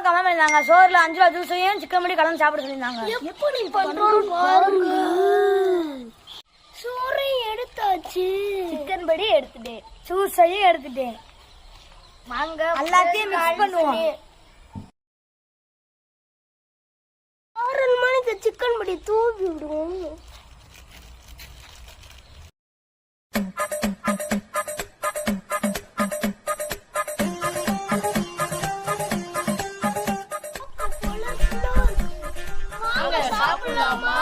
Comment பண்ணிருந்தாங்க சோறுல 5 ரூபா ஜூஸையும் chicken மடி கலந்து சாப்பிட சொல்லியிருந்தாங்க. எப்படி பண்றோம் பாருங்க. சோறையும் எடுத்தாச்சு, சிக்கன் படி எடுத்துட்டேன், ஜூஸையும் எடுத்துட்டேன். வாங்க எல்லாத்தையும் மிக்ஸ் பண்ணுவோம். 6 மணிக்கு சிக்கன் படி தூவி விடுவோம். சாப்பிடலாமா?